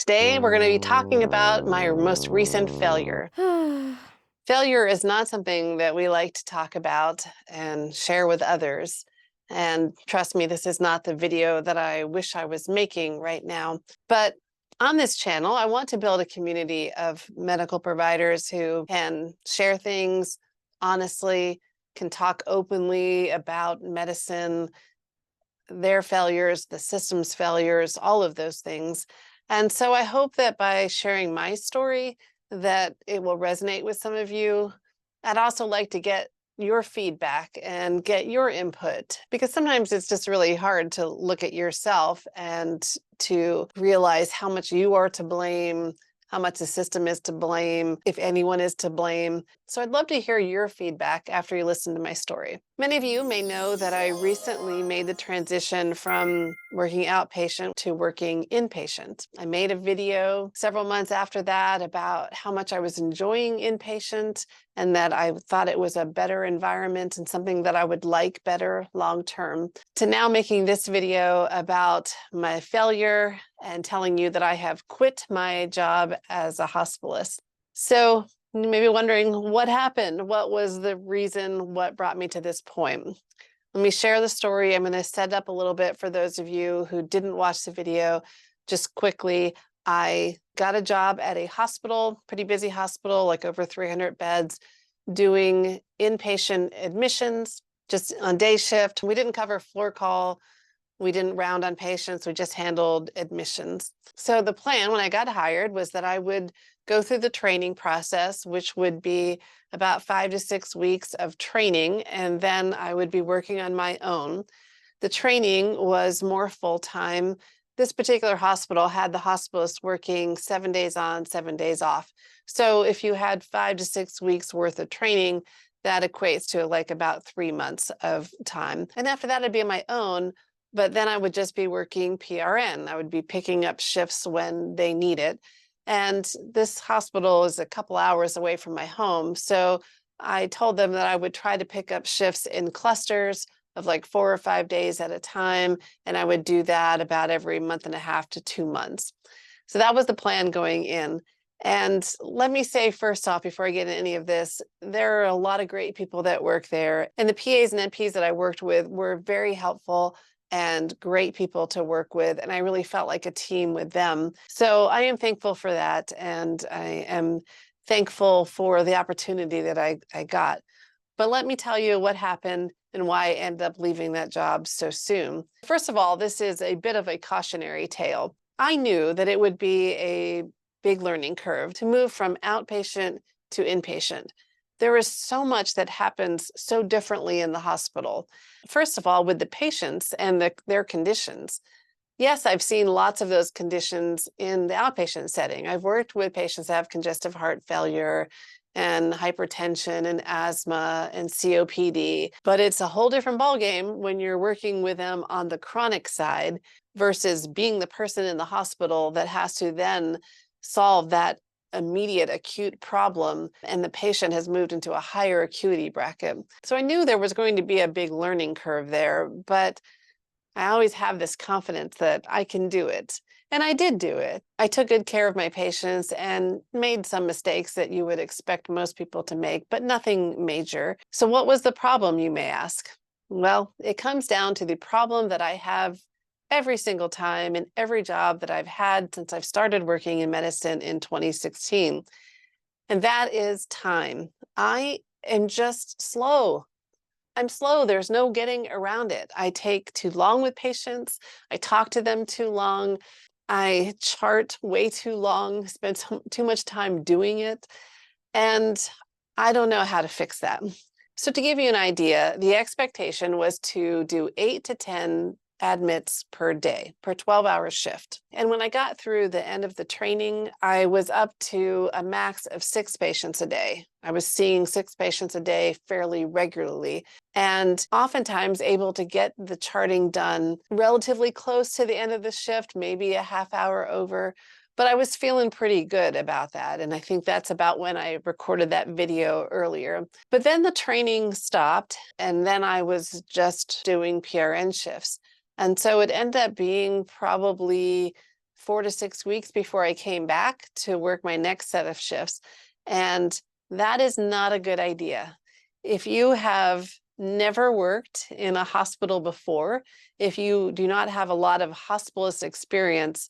Today, we're going to be talking about my most recent failure. Failure is not something that we like to talk about and share with others. And trust me, this is not the video that I wish I was making right now. But on this channel, I want to build a community of medical providers who can share things honestly, can talk openly about medicine, their failures, the system's failures, all of those things. And so I hope that by sharing my story, that it will resonate with some of you. I'd also like to get your feedback and get your input, because sometimes it's just really hard to look at yourself and to realize how much you are to blame, how much the system is to blame, if anyone is to blame. So I'd love to hear your feedback after you listen to my story. Many of you may know that I recently made the transition from working outpatient to working inpatient. I made a video several months after that about how much I was enjoying inpatient and that I thought it was a better environment and something that I would like better long term, to now making this video about my failure and telling you that I have quit my job as a hospitalist. So you may be wondering, what happened? What was the reason? What brought me to this point? Let me share the story. I'm going to set up a little bit for those of you who didn't watch the video. Just quickly, I got a job at a hospital, pretty busy hospital, like over 300 beds, doing inpatient admissions, just on day shift. We didn't cover floor call. We didn't round on patients. We just handled admissions. So the plan when I got hired was that I would go through the training process, which would be about 5 to 6 weeks of training, and then I would be working on my own. The training was more full-time. This particular hospital had the hospitalist working 7 days on, 7 days off. So if you had 5 to 6 weeks worth of training, that equates to like about 3 months of time. And after that, I'd be on my own, but then I would just be working PRN. I would be picking up shifts when they need it. And this hospital is a couple hours away from my home. So I told them that I would try to pick up shifts in clusters of like 4 or 5 days at a time. And I would do that about every month and a half to 2 months. So that was the plan going in. And let me say first off, before I get into any of this, there are a lot of great people that work there. And the PAs and NPs that I worked with were very helpful and great people to work with. And I really felt like a team with them. So I am thankful for that. And I am thankful for the opportunity that I got. But let me tell you what happened and why I ended up leaving that job so soon. First of all, this is a bit of a cautionary tale. I knew that it would be a big learning curve to move from outpatient to inpatient. There is so much that happens so differently in the hospital. First of all, with the patients and their conditions. Yes, I've seen lots of those conditions in the outpatient setting. I've worked with patients that have congestive heart failure and hypertension and asthma and COPD, but it's a whole different ballgame when you're working with them on the chronic side versus being the person in the hospital that has to then solve that immediate acute problem, and the patient has moved into a higher acuity bracket. So I knew there was going to be a big learning curve there, but I always have this confidence that I can do it. And I did do it. I took good care of my patients and made some mistakes that you would expect most people to make, but nothing major. So what was the problem, you may ask? Well, it comes down to the problem that I have every single time in every job that I've had since I've started working in medicine in 2016. And that is time. I am just slow. I'm slow. There's no getting around it. I take too long with patients. I talk to them too long. I chart way too long, spend too much time doing it. And I don't know how to fix that. So to give you an idea, the expectation was to do 8 to 10 admits per day, per 12-hour shift. And when I got through the end of the training, I was up to a max of 6 patients a day. I was seeing 6 patients a day fairly regularly, and oftentimes able to get the charting done relatively close to the end of the shift, maybe a half hour over. But I was feeling pretty good about that. And I think that's about when I recorded that video earlier. But then the training stopped, and then I was just doing PRN shifts. And so it ended up being probably 4 to 6 weeks before I came back to work my next set of shifts. And that is not a good idea. If you have never worked in a hospital before, if you do not have a lot of hospitalist experience,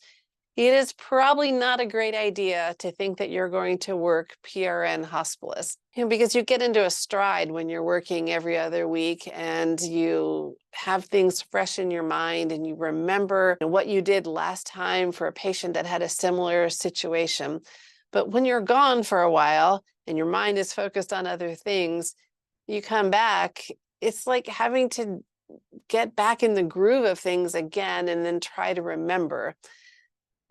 it is probably not a great idea to think that you're going to work PRN hospitalist, because you get into a stride when you're working every other week and you have things fresh in your mind and you remember what you did last time for a patient that had a similar situation. But when you're gone for a while and your mind is focused on other things, you come back, it's like having to get back in the groove of things again and then try to remember.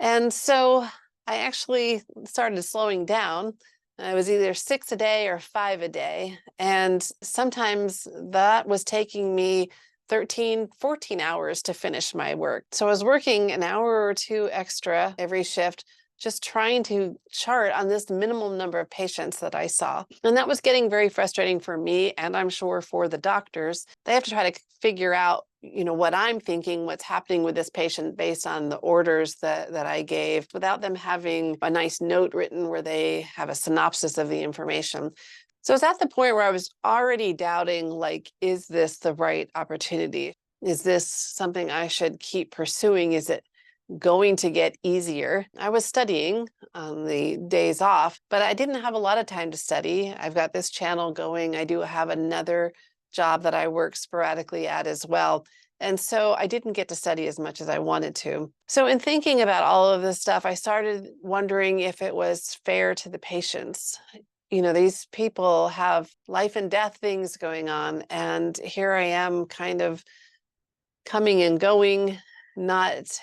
And so I actually started slowing down. I was either 6 a day or 5 a day. And sometimes that was taking me 13, 14 hours to finish my work. So I was working an hour or two extra every shift, just trying to chart on this minimum number of patients that I saw. And that was getting very frustrating for me, and I'm sure for the doctors. They have to try to figure out, what I'm thinking, what's happening with this patient based on the orders that I gave, without them having a nice note written where they have a synopsis of the information. So it's at the point where I was already doubting, like, is this the right opportunity? Is this something I should keep pursuing? Is it going to get easier? I was studying on the days off, but I didn't have a lot of time to study. I've got this channel going. I do have another job that I work sporadically at as well. And so I didn't get to study as much as I wanted to. So in thinking about all of this stuff, I started wondering if it was fair to the patients. These people have life and death things going on, and here I am kind of coming and going, not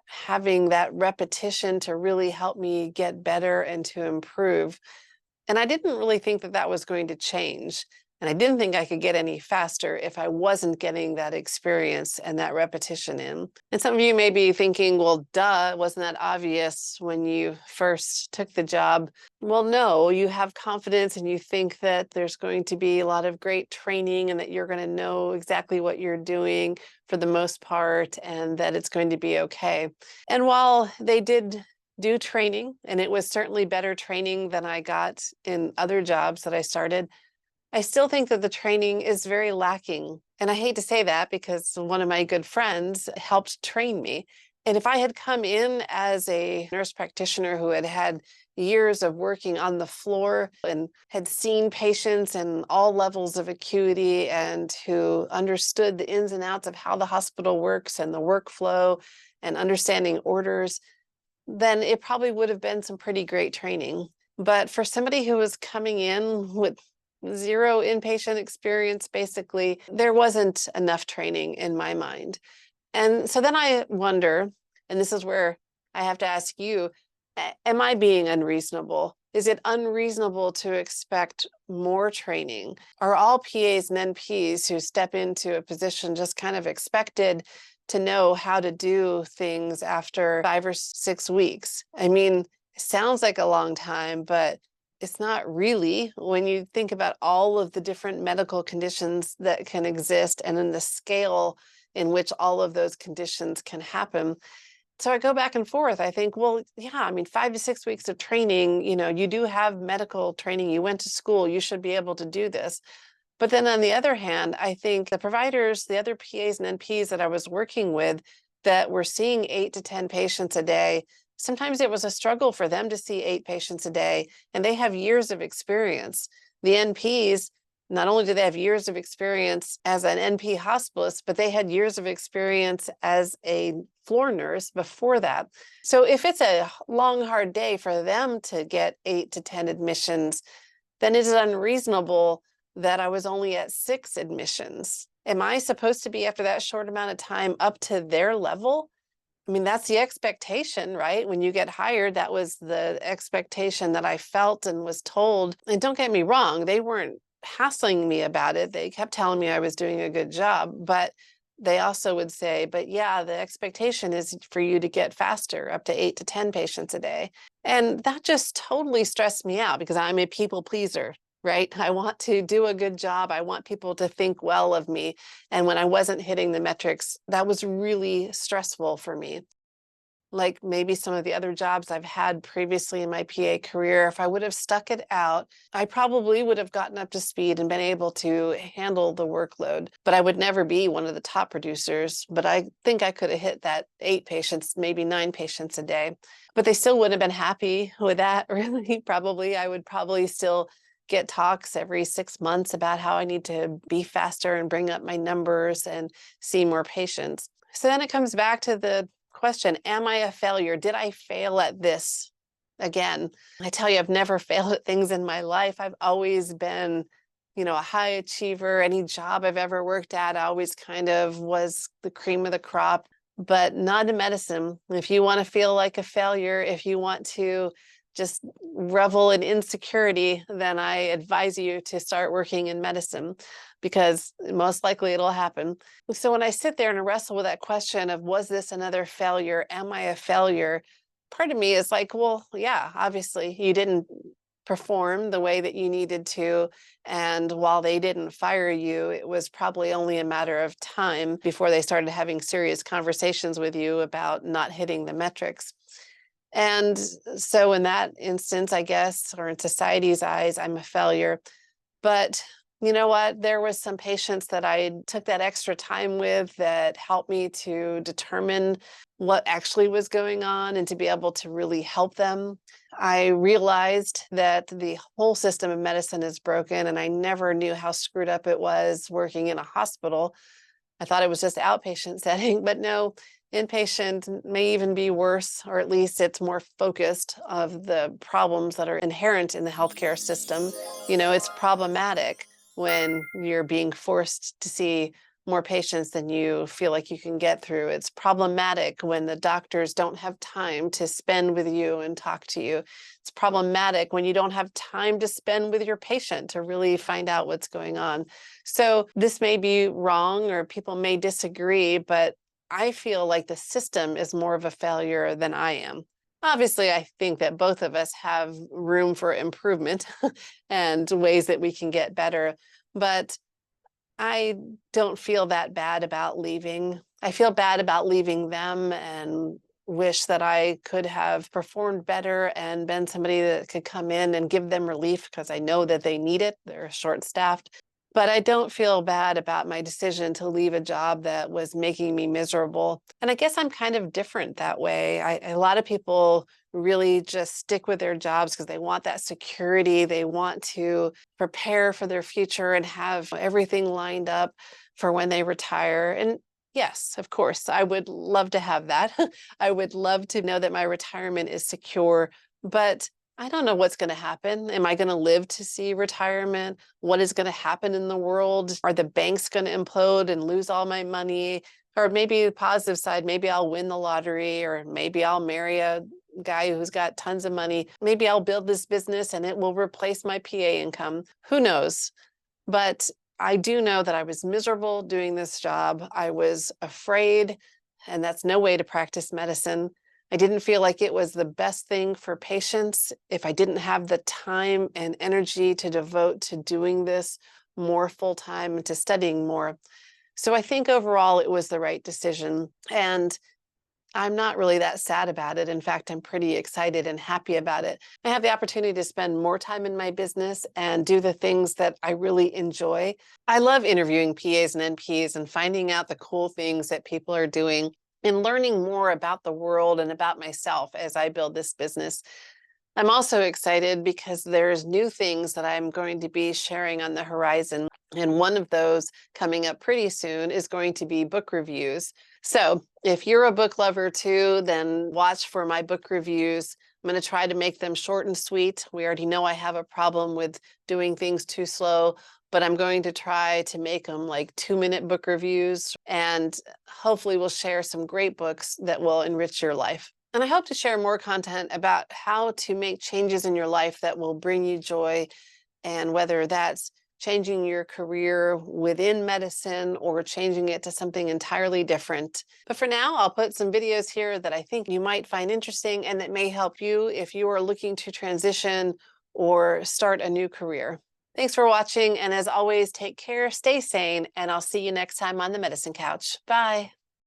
having that repetition to really help me get better and to improve. And I didn't really think that that was going to change. And I didn't think I could get any faster if I wasn't getting that experience and that repetition in. And some of you may be thinking, well, duh, wasn't that obvious when you first took the job? Well, no, you have confidence and you think that there's going to be a lot of great training and that you're going to know exactly what you're doing for the most part and that it's going to be okay. And while they did do training, and it was certainly better training than I got in other jobs that I started, I still think that the training is very lacking. And I hate to say that because one of my good friends helped train me. And if I had come in as a nurse practitioner who had had years of working on the floor and had seen patients in all levels of acuity and who understood the ins and outs of how the hospital works and the workflow and understanding orders, then it probably would have been some pretty great training. But for somebody who was coming in with zero inpatient experience, basically, there wasn't enough training in my mind. And so then I wonder, and this is where I have to ask you, am I being unreasonable? Is it unreasonable to expect more training? Are all PAs and NPs who step into a position just kind of expected to know how to do things after 5 or 6 weeks? I mean, it sounds like a long time, but it's not really when you think about all of the different medical conditions that can exist and in the scale in which all of those conditions can happen. So I go back and forth. I think, well, yeah, I mean, 5 to 6 weeks of training, you do have medical training, you went to school, you should be able to do this. But then on the other hand, I think the providers, the other PAs and NPs that I was working with that were seeing 8 to 10 patients a day, sometimes it was a struggle for them to see 8 patients a day, and they have years of experience. The NPs, not only do they have years of experience as an NP hospitalist, but they had years of experience as a floor nurse before that. So if it's a long, hard day for them to get 8 to 10 admissions, then it is unreasonable that I was only at 6 admissions. Am I supposed to be, after that short amount of time, up to their level? I mean, that's the expectation, right? When you get hired, that was the expectation that I felt and was told. And don't get me wrong, they weren't hassling me about it. They kept telling me I was doing a good job, but they also would say, but yeah, the expectation is for you to get faster, up to 8 to 10 patients a day. And that just totally stressed me out because I'm a people pleaser, right? I want to do a good job. I want people to think well of me. And when I wasn't hitting the metrics, that was really stressful for me. like maybe some of the other jobs I've had previously in my PA career, if I would have stuck it out, I probably would have gotten up to speed and been able to handle the workload. But I would never be one of the top producers. But I think I could have hit that 8 patients, maybe 9 patients a day. But they still wouldn't have been happy with that, really, probably. I would probably still get talks every 6 months about how I need to be faster and bring up my numbers and see more patients. So then it comes back to the question, am I a failure? Did I fail at this again? I tell you, I've never failed at things in my life. I've always been, a high achiever. Any job I've ever worked at, I always kind of was the cream of the crop, but not in medicine. If you want to feel like a failure, if you want to just revel in insecurity, then I advise you to start working in medicine, because most likely it'll happen. So when I sit there and wrestle with that question of, was this another failure? Am I a failure? Part of me is like, well, yeah, obviously you didn't perform the way that you needed to. And while they didn't fire you, it was probably only a matter of time before they started having serious conversations with you about not hitting the metrics. And so in that instance, I guess, or in society's eyes, I'm a failure. But you know what? There was some patients that I took that extra time with that helped me to determine what actually was going on and to be able to really help them. I realized that the whole system of medicine is broken, and I never knew how screwed up it was working in a hospital. I thought it was just outpatient setting, but no, inpatient may even be worse, or at least it's more focused of the problems that are inherent in the healthcare system. It's problematic when you're being forced to see more patients than you feel like you can get through. It's problematic when the doctors don't have time to spend with you and talk to you. It's problematic when you don't have time to spend with your patient to really find out what's going on. So this may be wrong, or people may disagree, but I feel like the system is more of a failure than I am. Obviously, I think that both of us have room for improvement and ways that we can get better, but I don't feel that bad about leaving. I feel bad about leaving them and wish that I could have performed better and been somebody that could come in and give them relief, because I know that they need it. They're short-staffed. But I don't feel bad about my decision to leave a job that was making me miserable. And I guess I'm kind of different that way. A lot of people really just stick with their jobs because they want that security. They want to prepare for their future and have everything lined up for when they retire. And yes, of course, I would love to have that. I would love to know that my retirement is secure, but I don't know what's going to happen. Am I going to live to see retirement? What is going to happen in the world? Are the banks going to implode and lose all my money? Or maybe the positive side, maybe I'll win the lottery, or maybe I'll marry a guy who's got tons of money. Maybe I'll build this business and it will replace my PA income. Who knows? But I do know that I was miserable doing this job. I was afraid, and that's no way to practice medicine. I didn't feel like it was the best thing for patients if I didn't have the time and energy to devote to doing this more full-time and to studying more. So I think overall it was the right decision. And I'm not really that sad about it. In fact, I'm pretty excited and happy about it. I have the opportunity to spend more time in my business and do the things that I really enjoy. I love interviewing PAs and NPs and finding out the cool things that people are doing and learning more about the world and about myself as I build this business. I'm also excited because there's new things that I'm going to be sharing on the horizon. And one of those coming up pretty soon is going to be book reviews. So if you're a book lover too, then watch for my book reviews. I'm going to try to make them short and sweet. We already know I have a problem with doing things too slow, but I'm going to try to make them like 2-minute book reviews, and hopefully we'll share some great books that will enrich your life. And I hope to share more content about how to make changes in your life that will bring you joy, and whether that's changing your career within medicine or changing it to something entirely different. But for now, I'll put some videos here that I think you might find interesting and that may help you if you are looking to transition or start a new career. Thanks for watching, and as always, take care, stay sane, and I'll see you next time on the Medicine Couch. Bye.